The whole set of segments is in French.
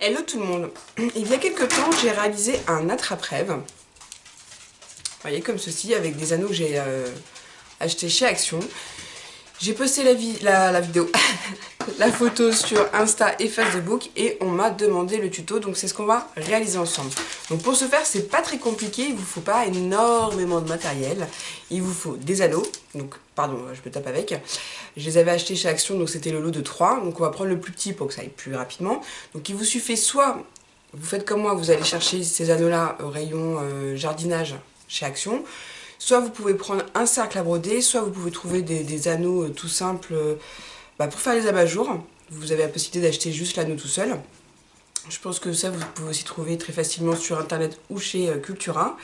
Hello tout le monde. Il y a quelques temps, j'ai réalisé un attrape-rêve. Vous voyez, comme ceci, avec des anneaux que j'ai achetés chez Action. J'ai posté la vidéo, la photo sur Insta et Facebook et on m'a demandé le tuto, donc c'est ce qu'on va réaliser ensemble. Donc pour ce faire, c'est pas très compliqué, il vous faut pas énormément de matériel. Il vous faut des anneaux, donc pardon, je me tape avec. Je les avais achetés chez Action, donc c'était le lot de 3, donc on va prendre le plus petit pour que ça aille plus rapidement. Donc il vous suffit soit, vous faites comme moi, vous allez chercher ces anneaux-là au rayon jardinage chez Action. Soit vous pouvez prendre un cercle à broder, soit vous pouvez trouver des anneaux tout simples pour faire les abat-jours. Vous avez la possibilité d'acheter juste l'anneau tout seul. Je pense que ça, vous pouvez aussi trouver très facilement sur internet ou chez Cultura.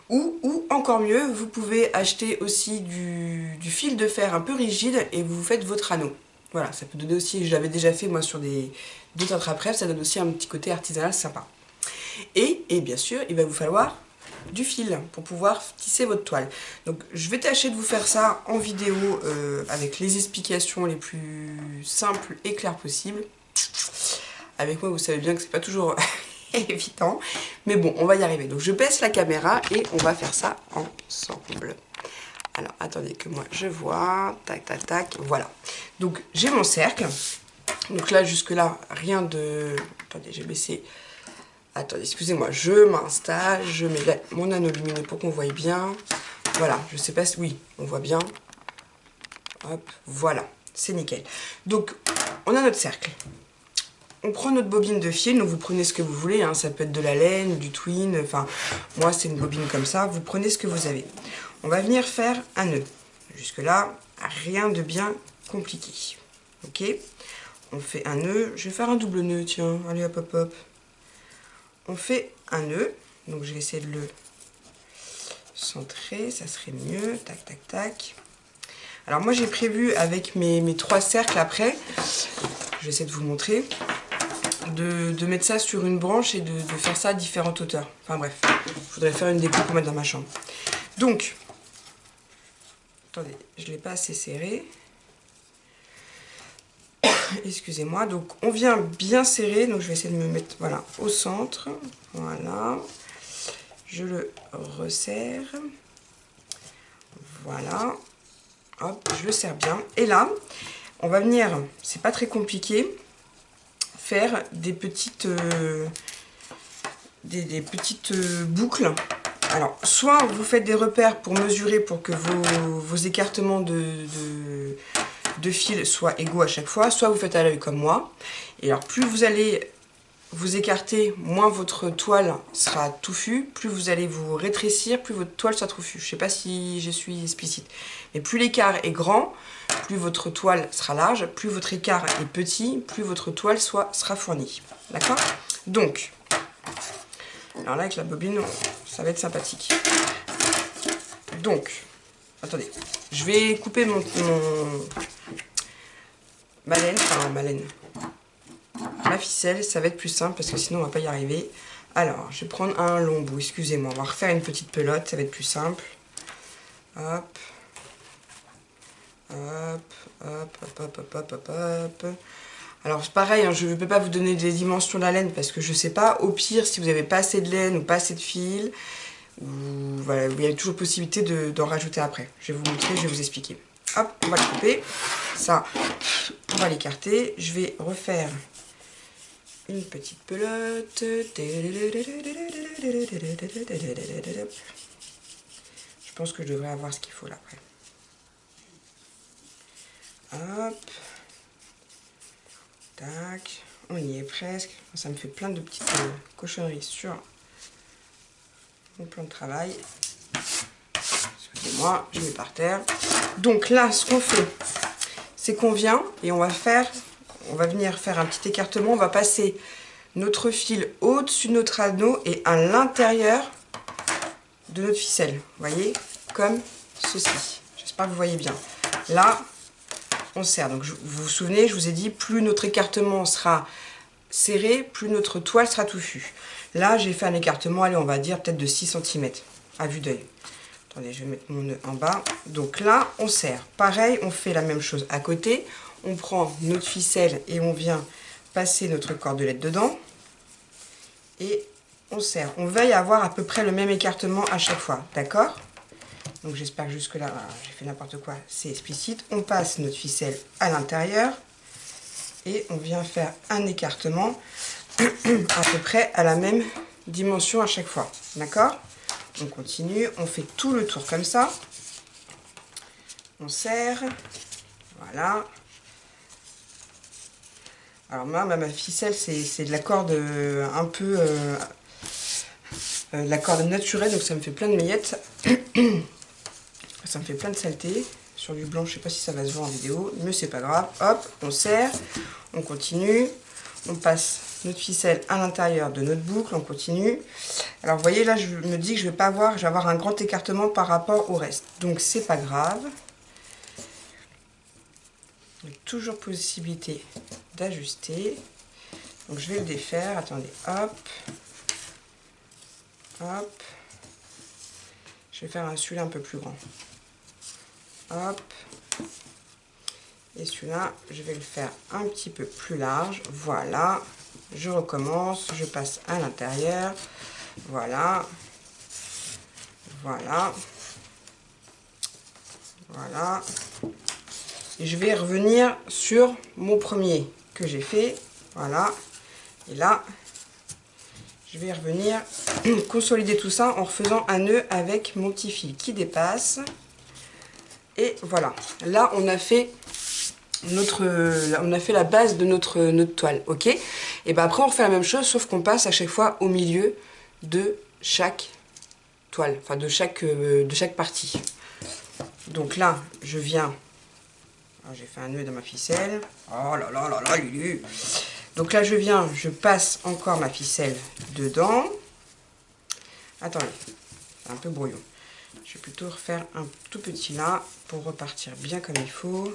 Ou encore mieux, vous pouvez acheter aussi du fil de fer un peu rigide et vous faites votre anneau. Voilà, ça peut donner aussi, je l'avais déjà fait moi sur d'autres attrape-rêves, ça donne aussi un petit côté artisanal sympa. Et bien sûr, il va vous falloir du fil pour pouvoir tisser votre toile. Donc je vais tâcher de vous faire ça en vidéo avec les explications les plus simples et claires possibles. Avec moi, vous savez bien que c'est pas toujours évident, mais bon, on va y arriver. Donc je baisse la caméra et on va faire ça ensemble. Alors attendez que moi je vois, tac tac tac, voilà. Donc j'ai mon cercle. Donc là jusque là rien de... Attendez, j'ai baissé. Attendez, excusez-moi, je m'installe, je mets mon anneau lumineux pour qu'on voie bien. Voilà, je sais pas si... Oui, on voit bien. Hop, voilà, c'est nickel. Donc, on a notre cercle. On prend notre bobine de fil, donc vous prenez ce que vous voulez, hein, ça peut être de la laine, du twine, enfin, moi c'est une bobine comme ça, vous prenez ce que vous avez. On va venir faire un nœud. Jusque-là, rien de bien compliqué. Ok, on fait un nœud, je vais faire un double nœud, tiens, allez hop hop hop. On fait un nœud, donc je vais essayer de le centrer, ça serait mieux, tac tac tac. Alors moi j'ai prévu avec mes 3 cercles après, je vais essayer de vous montrer, de mettre ça sur une branche et de faire ça à différentes hauteurs. Enfin bref, je voudrais faire une déco pour mettre dans ma chambre. Donc, attendez, je ne l'ai pas assez serré. Excusez-moi, donc on vient bien serrer, donc je vais essayer de me mettre voilà, au centre, voilà, je le resserre, voilà, hop, je le serre bien, et là, on va venir, c'est pas très compliqué, faire des petites boucles. Alors, soit vous faites des repères pour mesurer, pour que vos écartements de fil soient égaux à chaque fois, soit vous faites à l'œil comme moi. Et alors, plus vous allez vous écarter, moins votre toile sera touffue, plus vous allez vous rétrécir, plus votre toile sera touffue. Je ne sais pas si je suis explicite. Mais plus l'écart est grand, plus votre toile sera large, plus votre écart est petit, plus votre toile sera fournie. D'accord? Donc, alors là avec la bobine, ça va être sympathique. Donc, attendez, je vais couper ma ficelle, ça va être plus simple parce que sinon on va pas y arriver. Alors, je vais prendre un long bout, excusez-moi, on va refaire une petite pelote, ça va être plus simple. Hop, hop, hop, hop, hop, hop, hop, hop, hop. Alors c'est pareil, hein, je ne peux pas vous donner des dimensions de la laine parce que je ne sais pas. Au pire, si vous n'avez pas assez de laine ou pas assez de fil, voilà, il y a toujours possibilité d'en rajouter après. Je vais vous montrer, je vais vous expliquer. Hop, on va le couper. Ça, on va l'écarter. Je vais refaire une petite pelote. Je pense que je devrais avoir ce qu'il faut là après. Hop. Tac. On y est presque. Ça me fait plein de petites cochonneries sur mon plan de travail. Excusez-moi, je mets par terre. Donc là, ce qu'on fait, c'est qu'on vient et on va venir faire un petit écartement. On va passer notre fil au-dessus de notre anneau et à l'intérieur de notre ficelle. Vous voyez, comme ceci. J'espère que vous voyez bien. Là, on serre. Donc vous vous souvenez, je vous ai dit, plus notre écartement sera serré, plus notre toile sera touffue. Là, j'ai fait un écartement, allez, on va dire peut-être de 6 cm à vue d'œil. Attendez, je vais mettre mon nœud en bas. Donc là, on serre. Pareil, on fait la même chose à côté. On prend notre ficelle et on vient passer notre cordelette dedans. et on serre. On veille à avoir à peu près le même écartement à chaque fois, d'accord? Donc j'espère que jusque là, j'ai fait n'importe quoi, c'est explicite. On passe notre ficelle à l'intérieur et on vient faire un écartement à peu près à la même dimension à chaque fois, d'accord? On continue, on fait tout le tour comme ça. On serre, voilà. Alors moi, ma ficelle, c'est de la corde un peu... la corde naturelle, donc ça me fait plein de miettes. Ça me fait plein de saleté. Sur du blanc, je sais pas si ça va se voir en vidéo, mais c'est pas grave. Hop, on serre, on continue. On passe notre ficelle à l'intérieur de notre boucle, on continue. Alors vous voyez là, je me dis que je vais avoir un grand écartement par rapport au reste. Donc c'est pas grave. Il y a toujours possibilité d'ajuster. Donc je vais le défaire. Attendez, hop. Hop. Je vais faire celui-là un peu plus grand. Hop. Et celui-là, je vais le faire un petit peu plus large. Voilà. Je recommence. Je passe à l'intérieur. Voilà. Voilà. Voilà. Et je vais revenir sur mon premier que j'ai fait. Voilà. Et là, je vais revenir consolider tout ça en refaisant un nœud avec mon petit fil qui dépasse. Et voilà. Là, on a fait la base de notre toile. Ok. Et ben après, on refait la même chose, sauf qu'on passe à chaque fois au milieu de chaque toile. Enfin, de chaque partie. Donc là, je viens... J'ai fait un nœud dans ma ficelle. Oh là là là là, Lulu. Donc là, je passe encore ma ficelle dedans. Attendez, c'est un peu brouillon. Je vais plutôt refaire un tout petit là pour repartir bien comme il faut.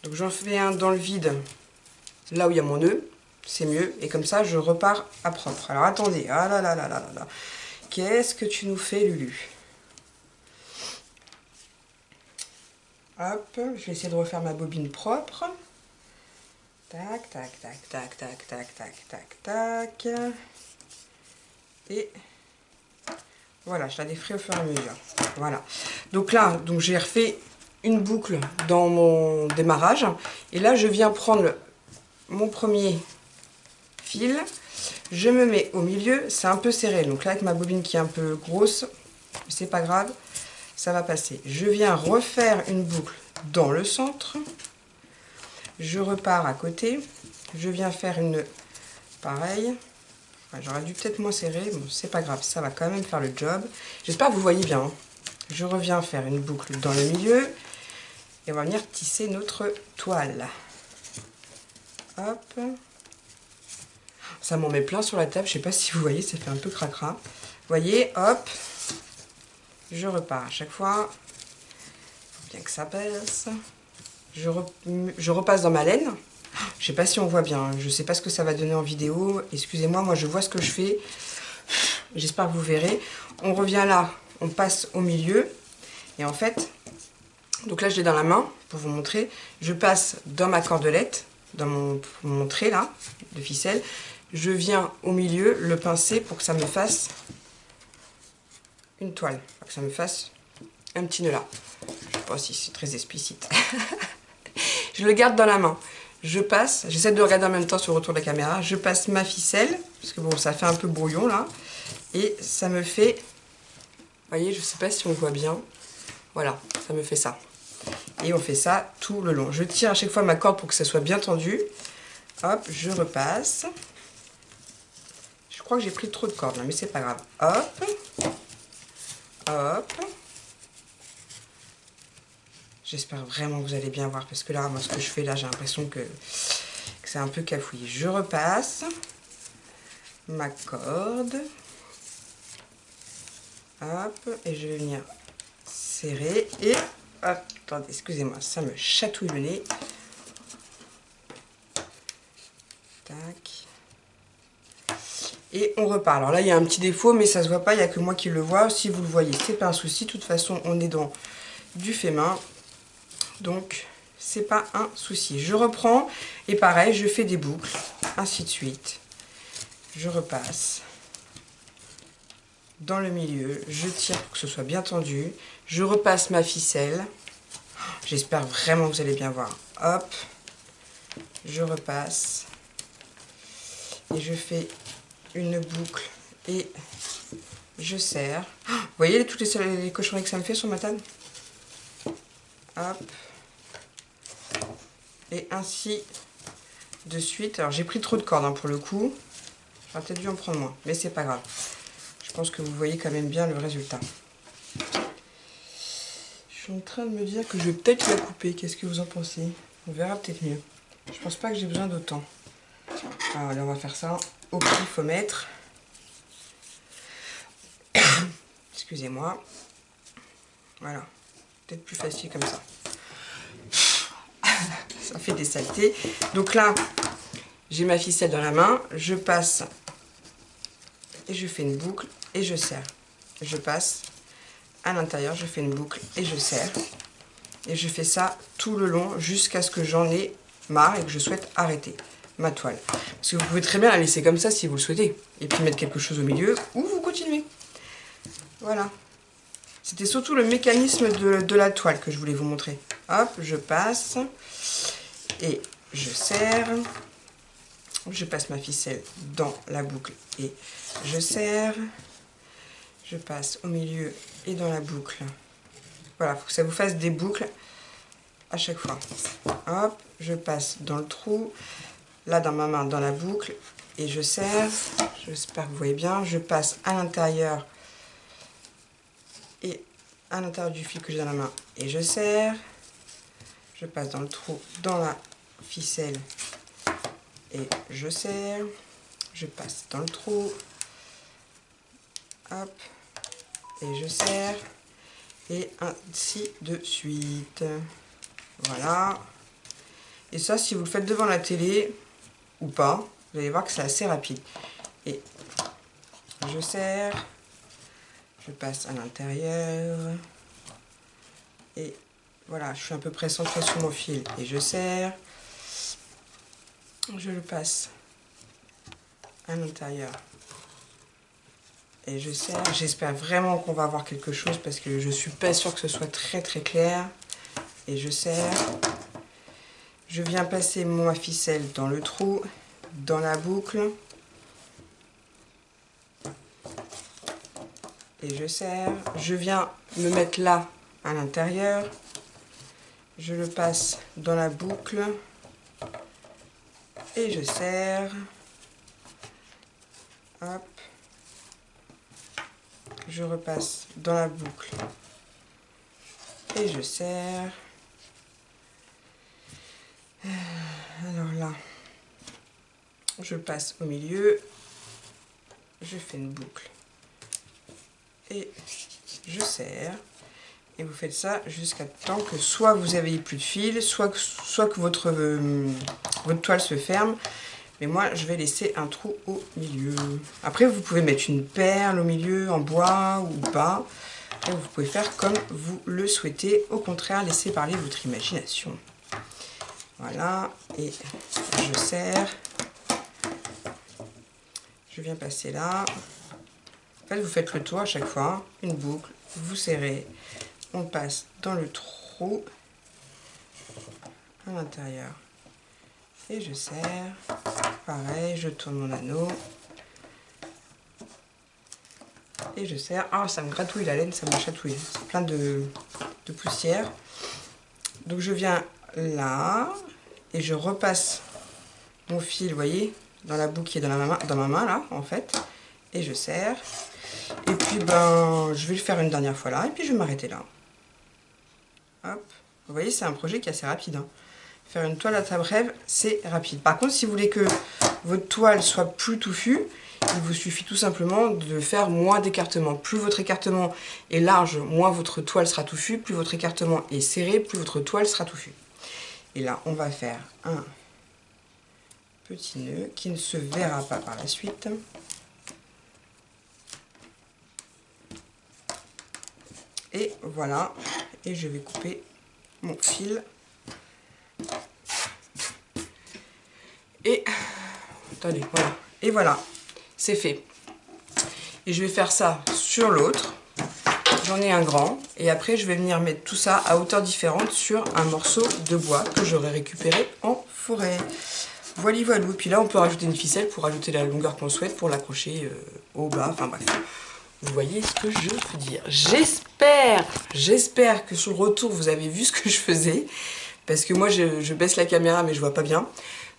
Donc j'en fais un dans le vide, là où il y a mon nœud. C'est mieux. Et comme ça, je repars à propre. Alors attendez. Ah là là là là là là. Qu'est-ce que tu nous fais, Lulu? Hop, je vais essayer de refaire ma bobine propre. Tac, tac, tac, tac, tac, tac, tac, tac, tac. Et voilà, je la défrais au fur et à mesure. Voilà. Donc là, j'ai refait une boucle dans mon démarrage. Et là, je viens prendre mon premier fil. Je me mets au milieu. C'est un peu serré. Donc là, avec ma bobine qui est un peu grosse, c'est pas grave. Ça va passer. Je viens refaire une boucle dans le centre. Je repars à côté. Je viens faire une pareille. Enfin, j'aurais dû peut-être moins serrer. Bon, c'est pas grave. Ça va quand même faire le job. J'espère que vous voyez bien. Je reviens faire une boucle dans le milieu. Et on va venir tisser notre toile. Hop. Ça m'en met plein sur la table. Je sais pas si vous voyez. Ça fait un peu cracra. Vous voyez, hop. Je repars à chaque fois, faut bien que ça passe. Je repasse dans ma laine. Je sais pas si on voit bien, je sais pas ce que ça va donner en vidéo. Excusez-moi, moi je vois ce que je fais. J'espère que vous verrez. On revient là, on passe au milieu. Et en fait, donc là je l'ai dans la main pour vous montrer. Je passe dans ma cordelette, dans mon trait là, de ficelle. Je viens au milieu le pincer pour que ça me fasse une toile, que ça me fasse un petit nœud là. Je sais pas si c'est très explicite. Je le garde dans la main. Je passe, j'essaie de regarder en même temps sur le retour de la caméra. Je passe ma ficelle, parce que bon, ça fait un peu brouillon là. Et ça me fait, vous voyez, je sais pas si on voit bien. Voilà, ça me fait ça. Et on fait ça tout le long. Je tire à chaque fois ma corde pour que ça soit bien tendu. Hop, je repasse. Je crois que j'ai pris trop de cordes là, mais c'est pas grave. Hop. Hop. J'espère vraiment que vous allez bien voir parce que là, moi, ce que je fais là, j'ai l'impression que c'est un peu cafouillé. Je repasse ma corde. Hop. Et je vais venir serrer. Et, hop, attendez, excusez-moi, ça me chatouille le nez. Tac. Et on repart. Alors là, il y a un petit défaut, mais ça se voit pas, il n'y a que moi qui le vois. Si vous le voyez, c'est pas un souci. De toute façon, on est dans du fait main. Donc, c'est pas un souci. Je reprends et pareil, je fais des boucles, ainsi de suite. Je repasse dans le milieu, je tire pour que ce soit bien tendu, je repasse ma ficelle. J'espère vraiment que vous allez bien voir. Hop, je repasse et je fais une boucle et je serre. Vous voyez toutes les cochonneries que ça me fait sur ma table? Hop. Et ainsi de suite. Alors j'ai pris trop de cordes hein, pour le coup. J'aurais peut-être dû en prendre moins, mais c'est pas grave. Je pense que vous voyez quand même bien le résultat. Je suis en train de me dire que je vais peut-être la couper. Qu'est-ce que vous en pensez? On verra peut-être mieux. Je pense pas que j'ai besoin d'autant. Alors allez, on va faire ça au pifomètre. Excusez-moi. Voilà. Peut-être plus facile comme ça. Ça fait des saletés. Donc là, j'ai ma ficelle dans la main. Je passe et je fais une boucle et je serre. Je passe à l'intérieur, je fais une boucle et je serre. Et je fais ça tout le long jusqu'à ce que j'en ai marre et que je souhaite arrêter ma toile. Parce que vous pouvez très bien la laisser comme ça si vous le souhaitez. Et puis mettre quelque chose au milieu ou vous continuez. Voilà. C'était surtout le mécanisme de la toile que je voulais vous montrer. Hop, je passe et je serre. Je passe ma ficelle dans la boucle et je serre. Je passe au milieu et dans la boucle. Voilà, il faut que ça vous fasse des boucles à chaque fois. Hop, je passe dans le trou, là dans ma main, dans la boucle, et je serre. J'espère que vous voyez bien. Je passe à l'intérieur et à l'intérieur du fil que j'ai dans la main, et je serre. Je passe dans le trou, dans la ficelle, et je serre. Je passe dans le trou, hop, et je serre. Et ainsi de suite. Voilà. Et ça, si vous le faites devant la télé ou pas, vous allez voir que c'est assez rapide. Et je serre. Je passe à l'intérieur. Et voilà, je suis à peu près centré sur mon fil. Et je serre. Je le passe à l'intérieur. Et je serre. J'espère vraiment qu'on va avoir quelque chose parce que je suis pas sûre que ce soit très très clair. Et je serre. Je viens passer ma ficelle dans le trou, dans la boucle. Et je serre. Je viens me mettre là à l'intérieur. Je le passe dans la boucle. Et je serre. Hop. Je repasse dans la boucle. Et je serre. Alors là, je passe au milieu. Je fais une boucle. Et je serre. Et vous faites ça jusqu'à temps que soit vous avez plus de fil, soit que votre toile se ferme. Mais moi, je vais laisser un trou au milieu. Après, vous pouvez mettre une perle au milieu, en bois ou pas. Et vous pouvez faire comme vous le souhaitez. Au contraire, laissez parler votre imagination. Voilà. Et je serre. Je viens passer là. En fait, vous faites le tour à chaque fois. Une boucle. Vous serrez. On passe dans le trou. À l'intérieur. Et je serre. Pareil, je tourne mon anneau. Et je serre. Ah, ça me gratouille la laine, ça me chatouille. C'est plein de poussière. Donc je viens là. Et je repasse mon fil, vous voyez, dans la boucle qui est dans ma main là, en fait. Et je serre. Et puis, ben, je vais le faire une dernière fois là. Et puis, je vais m'arrêter là. Hop. Vous voyez, c'est un projet qui est assez rapide. Hein. Faire une toile à table rêve, c'est rapide. Par contre, si vous voulez que votre toile soit plus touffue, il vous suffit tout simplement de faire moins d'écartement. Plus votre écartement est large, moins votre toile sera touffue. Plus votre écartement est serré, plus votre toile sera touffue. Et là, on va faire un petit nœud qui ne se verra pas par la suite. Et voilà. Et je vais couper mon fil. Et, attendez, voilà. Et voilà, c'est fait. Et je vais faire ça sur l'autre. J'en ai un grand. Et après, je vais venir mettre tout ça à hauteur différente sur un morceau de bois que j'aurai récupéré en forêt. Voilà, voilà. Puis là, on peut rajouter une ficelle pour ajouter la longueur qu'on souhaite pour l'accrocher au bas. Enfin bref. Vous voyez ce que je veux dire. J'espère que sur le retour, vous avez vu ce que je faisais. Parce que moi, je baisse la caméra, mais je vois pas bien.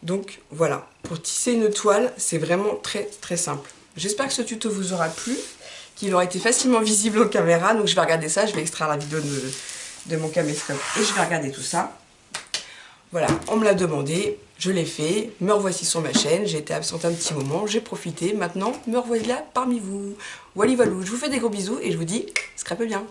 Donc voilà, pour tisser une toile, c'est vraiment très très simple. J'espère que ce tuto vous aura plu, qu'il aura été facilement visible en caméra. Donc je vais regarder ça, je vais extraire la vidéo de mon caméscope et je vais regarder tout ça. Voilà, on me l'a demandé, je l'ai fait, me revoici sur ma chaîne, j'ai été absente un petit moment, j'ai profité, maintenant me revoilà parmi vous. Voilà, je vous fais des gros bisous et je vous dis, scrapez bien.